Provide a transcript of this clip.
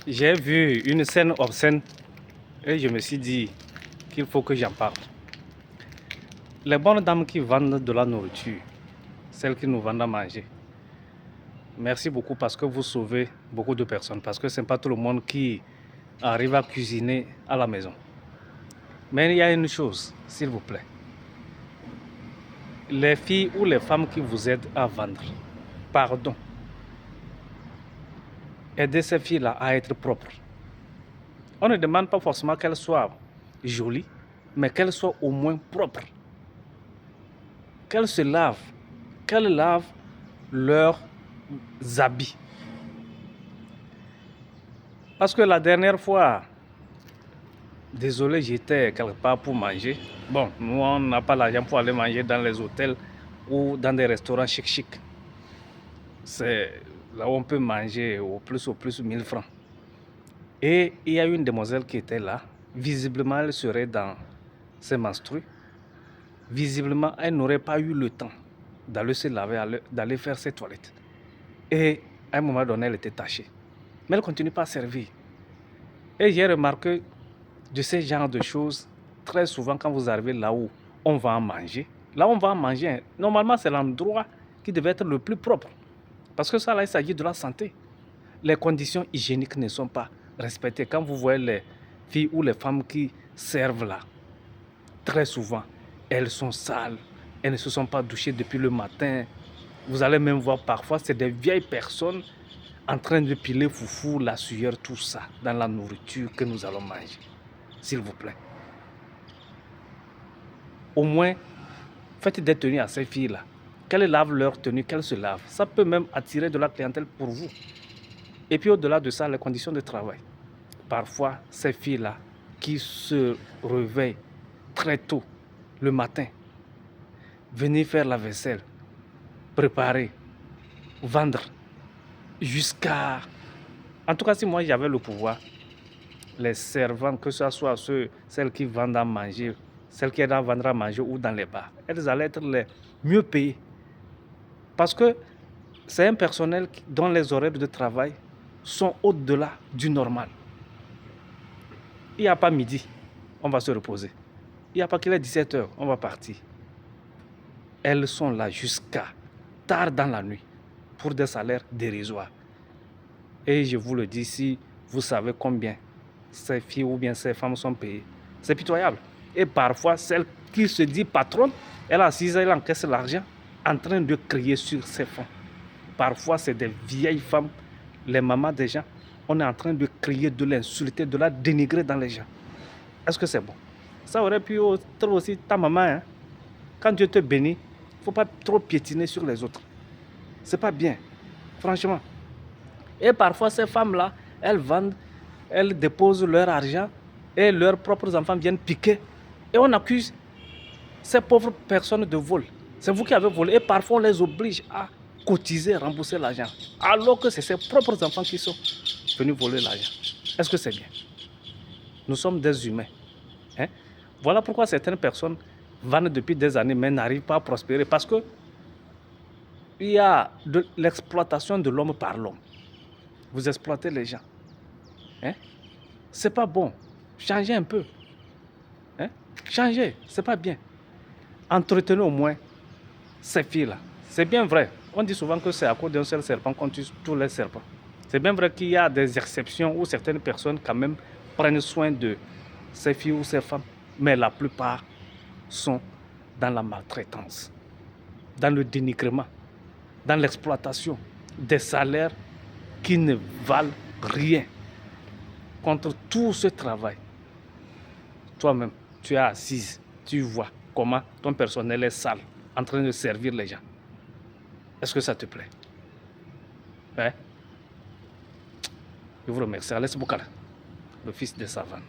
J'ai vu une scène obscène et je me suis dit qu'il faut que j'en parle. Les bonnes dames qui vendent de la nourriture, celles qui nous vendent à manger, merci beaucoup parce que vous sauvez beaucoup de personnes. Parce que ce n'est pas tout le monde qui arrive à cuisiner à la maison. Mais il y a une chose, s'il vous plaît. Les filles ou les femmes qui vous aident à vendre, pardon, aidez ces filles-là à être propres. On ne demande pas forcément qu'elles soient jolies, mais qu'elles soient au moins propres. Qu'elles se lavent, qu'elles lavent leurs habits. Parce que la dernière fois, désolé, j'étais quelque part pour manger. Bon, nous, on n'a pas l'argent pour aller manger dans les hôtels ou dans des restaurants chic. C'est là où on peut manger au plus 1000 francs. Et il y a une demoiselle qui était là. Visiblement, elle serait dans ses menstrues. Visiblement, elle n'aurait pas eu le temps d'aller se laver, d'aller faire ses toilettes. Et à un moment donné, elle était tachée. Mais elle continue pas à servir. Et j'ai remarqué de ce genre de choses, très souvent quand vous arrivez là où on va en manger, là où on va en manger, normalement c'est l'endroit qui devait être le plus propre. Parce que ça là, il s'agit de la santé. Les conditions hygiéniques ne sont pas respectées. Quand vous voyez les filles ou les femmes qui servent là, très souvent, elles sont sales. Elles ne se sont pas douchées depuis le matin. Vous allez même voir parfois, c'est des vieilles personnes en train de piler foufou, la sueur, tout ça, dans la nourriture que nous allons manger. S'il vous plaît. Au moins, faites des tenues à ces filles-là. Qu'elles lavent leur tenue, qu'elles se lavent. Ça peut même attirer de la clientèle pour vous. Et puis au-delà de ça, les conditions de travail. Parfois, ces filles-là qui se réveillent très tôt le matin, venir faire la vaisselle, préparer, vendre, jusqu'à... En tout cas, si moi j'avais le pouvoir, les servantes, que ce soit celles qui vendent à manger, celles qui aident à vendre à manger ou dans les bars, elles allaient être les mieux payées. Parce que c'est un personnel dont les horaires de travail sont au-delà du normal. Il n'y a pas midi, on va se reposer. Il n'y a pas qu'il est 17h, on va partir. Elles sont là jusqu'à tard dans la nuit pour des salaires dérisoires. Et je vous le dis, si vous savez combien ces filles ou bien ces femmes sont payées, c'est pitoyable. Et parfois, celle qui se dit patronne, elle est assise, elle encaisse l'argent en train de crier sur ses fonds. Parfois, c'est des vieilles femmes, les mamans des gens. On est en train de crier, de l'insulter, de la dénigrer dans les gens. Est-ce que c'est bon? Ça aurait pu être aussi ta maman. Hein? Quand Dieu te bénit, il ne faut pas trop piétiner sur les autres. C'est pas bien, franchement. Et parfois, ces femmes-là, elles vendent, elles déposent leur argent et leurs propres enfants viennent piquer. Et on accuse ces pauvres personnes de vol. C'est vous qui avez volé. Et parfois, on les oblige à cotiser, rembourser l'argent. Alors que c'est ses propres enfants qui sont venus voler l'argent. Est-ce que c'est bien? Nous sommes des humains. Hein? Voilà pourquoi certaines personnes vendent depuis des années mais n'arrivent pas à prospérer. Parce que il y a de l'exploitation de l'homme par l'homme. Vous exploitez les gens. Hein? C'est pas bon. Changez un peu. Hein? Changez, c'est pas bien. Entretenez au moins ces filles-là. C'est bien vrai. On dit souvent que c'est à cause d'un seul serpent qu'on tue tous les serpents. C'est bien vrai qu'il y a des exceptions où certaines personnes quand même prennent soin de ces filles ou ces femmes. Mais la plupart sont dans la maltraitance, dans le dénigrement, dans l'exploitation des salaires qui ne valent rien. Contre tout ce travail, toi-même, tu es assise, tu vois comment ton personnel est sale, en train de servir les gens. Est-ce que ça te plaît? Hein? Je vous remercie. Alès Boukala, le fils de Savane.